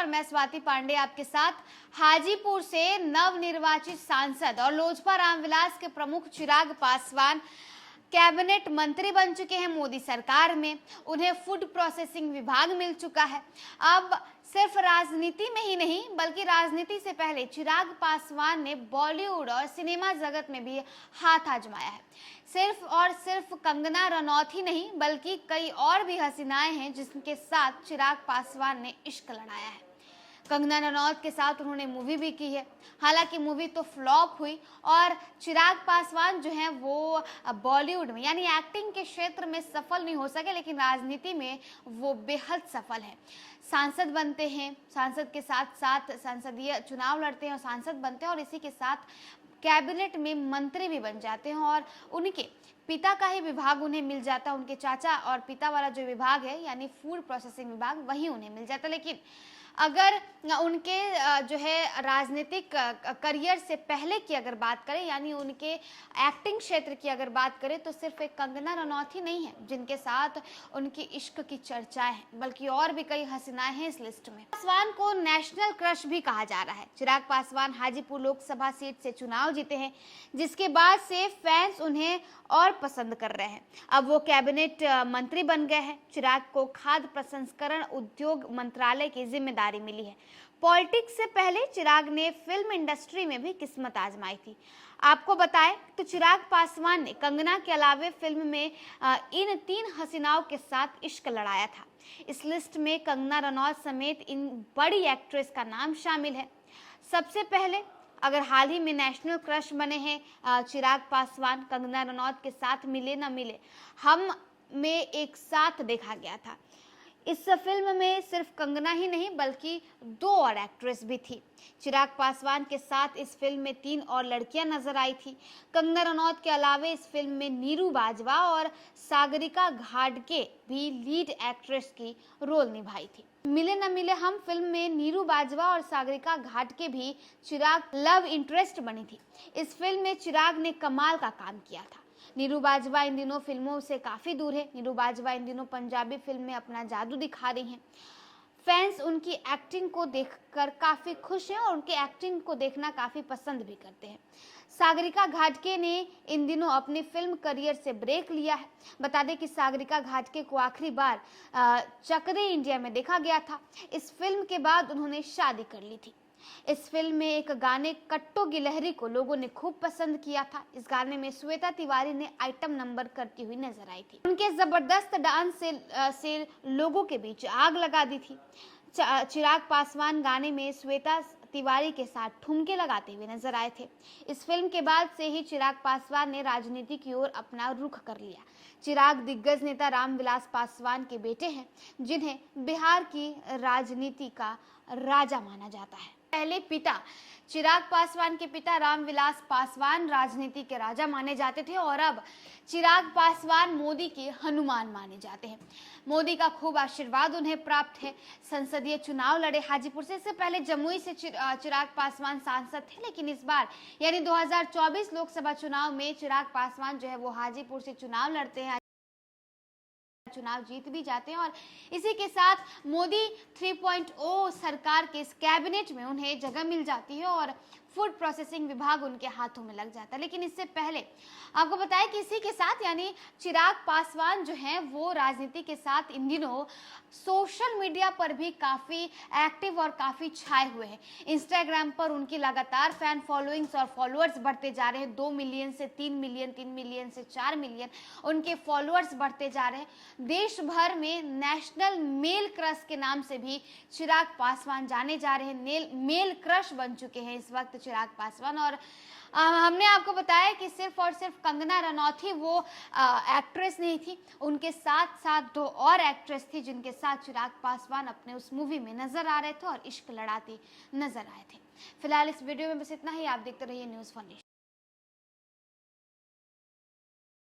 और मैं स्वाति पांडे आपके साथ। हाजीपुर से नवनिर्वाचित सांसद और लोजपा रामविलास के प्रमुख चिराग पासवान कैबिनेट मंत्री बन चुके हैं मोदी सरकार में। उन्हें फूड प्रोसेसिंग विभाग मिल चुका है। अब सिर्फ राजनीति में ही नहीं बल्कि राजनीति से पहले चिराग पासवान ने बॉलीवुड और सिनेमा जगत में भी हाथ आजमाया है। सिर्फ और सिर्फ कंगना रनौत ही नहीं बल्कि कई और भी हसीनाएं हैं जिनके साथ चिराग पासवान ने इश्क लड़ाया है। कंगना रनौत के साथ उन्होंने मूवी भी की है। हालांकि मूवी तो फ्लॉप हुई और चिराग पासवान जो हैं वो बॉलीवुड में यानी एक्टिंग के क्षेत्र में सफल नहीं हो सके, लेकिन राजनीति में वो बेहद सफल है। सांसद बनते हैं, सांसद के साथ साथ संसदीय चुनाव लड़ते हैं और सांसद बनते हैं और इसी के साथ कैबिनेट में मंत्री भी बन जाते हैं और उनके पिता का ही विभाग उन्हें मिल जाता है। उनके चाचा और पिता वाला जो विभाग है यानी फूड प्रोसेसिंग विभाग वही उन्हें मिल जाता है। लेकिन अगर उनके जो है राजनीतिक करियर से पहले की अगर बात करें यानी उनके एक्टिंग क्षेत्र की अगर बात करें तो सिर्फ एक कंगना रनौत ही नहीं है जिनके साथ उनकी इश्क की चर्चाएं हैं, बल्कि और भी कई हसीनाएं हैं इस लिस्ट में। पासवान को नेशनल क्रश भी कहा जा रहा है। चिराग पासवान हाजीपुर लोकसभा सीट से चुनाव जीते हैं, जिसके बाद से फैंस उन्हें और पसंद कर रहे हैं। अब वो कैबिनेट मंत्री बन गए हैं। चिराग को खाद्य प्रसंस्करण उद्योग मंत्रालय की जिम्मेदारी मिली है। पॉलिटिक्स से पहले चिराग ने फिल्म इंडस्ट्री में भी किस्मत आजमाई थी। आपको बताएं तो चिराग पासवान ने कंगना के अलावे फिल्म में इन 3 हसीनाओं के साथ इश्क लड़ाया था। इस लिस्ट में कंगना रनौत समेत इन बड़ी एक्ट्रेस का नाम शामिल है। सबसे पहले अगर हाल ही में नेशनल क्रश बने हैं चिराग पासवान, कंगना रनौत के साथ मिले न मिले हम में एक साथ देखा गया था। इस फिल्म में सिर्फ कंगना ही नहीं बल्कि 2 और एक्ट्रेस भी थी। चिराग पासवान के साथ इस फिल्म में 3 और लड़कियां नजर आई थी। कंगना रनौत के अलावे इस फिल्म में नीरू बाजवा और सागरिका घाटगे भी लीड एक्ट्रेस की रोल निभाई थी। मिले न मिले हम फिल्म में नीरू बाजवा और सागरिका घाटगे भी चिराग लव इंटरेस्ट बनी थी। इस फिल्म में चिराग ने कमाल का काम किया था। नीरू बाजवा इन दिनों फिल्मों से काफी दूर है। नीरू बाजवा इन दिनों पंजाबी फिल्म में अपना जादू दिखा रही हैं। फैंस उनकी एक्टिंग को देखकर काफी खुश हैं और उनकी एक्टिंग को देखना काफी पसंद भी करते हैं। सागरिका घाटगे ने इन दिनों अपने फिल्म करियर से ब्रेक लिया है। बता दें कि सागरिका घाटगे को आखिरी बार चक दे इंडिया में देखा गया था। इस फिल्म के बाद उन्होंने शादी कर ली थी। इस फिल्म में एक गाने कट्टो गिलहरी को लोगों ने खूब पसंद किया था। इस गाने में श्वेता तिवारी ने आइटम नंबर करती हुई नजर आई थी। उनके जबरदस्त डांस से लोगों के बीच आग लगा दी थी। चिराग पासवान गाने में श्वेता तिवारी के साथ ठुमके लगाते हुए नजर आए थे। इस फिल्म के बाद से ही चिराग पासवान ने राजनीति की ओर अपना रुख कर लिया। चिराग दिग्गज नेता रामविलास पासवान के बेटे हैं, जिन्हें बिहार की राजनीति का राजा माना जाता है। पहले पिता चिराग पासवान के पिता रामविलास पासवान राजनीति के राजा माने जाते थे और अब चिराग पासवान मोदी के हनुमान माने जाते हैं। मोदी का खूब आशीर्वाद उन्हें प्राप्त है। संसदीय चुनाव लड़े हाजीपुर से। इससे पहले जमुई से चिराग पासवान सांसद थे, लेकिन इस बार यानी 2024 लोकसभा चुनाव में चिराग पासवान जो है वो हाजीपुर से चुनाव लड़ते हैं, चुनाव जीत भी जाते हैं और इसी के साथ मोदी 3.0 सरकार के इस कैबिनेट में उन्हें जगह मिल जाती है और फूड प्रोसेसिंग विभाग उनके हाथों में लग जाता है। लेकिन इससे पहले आपको बताएं कि इसी के साथ यानी चिराग पासवान जो हैं वो राजनीति के साथ इन दिनों सोशल मीडिया पर भी काफी एक्टिव और काफी छाए हुए हैं। इंस्टाग्राम पर उनकी लगातार फैन फॉलोइंग्स और फॉलोअर्स बढ़ते जा रहे हैं। 2 मिलियन से 3 मिलियन, 3 मिलियन से 4 मिलियन उनके फॉलोअर्स बढ़ते जा रहे हैं। देश भर में नेशनल मेल क्रश के नाम से भी चिराग पासवान जाने जा रहे हैं। मेल क्रश बन चुके हैं इस वक्त चिराग पासवान। और हमने आपको बताया कि सिर्फ और सिर्फ कंगना रनौत ही वो एक्ट्रेस नहीं थी, उनके साथ साथ 2 और एक्ट्रेस थी जिनके साथ चिराग पासवान अपने उस मूवी में नजर आ रहे थे और इश्क लड़ाते नजर आए थे। फिलहाल इस वीडियो में बस इतना ही। आप देखते रहिए न्यूज़ फॉर नेशन।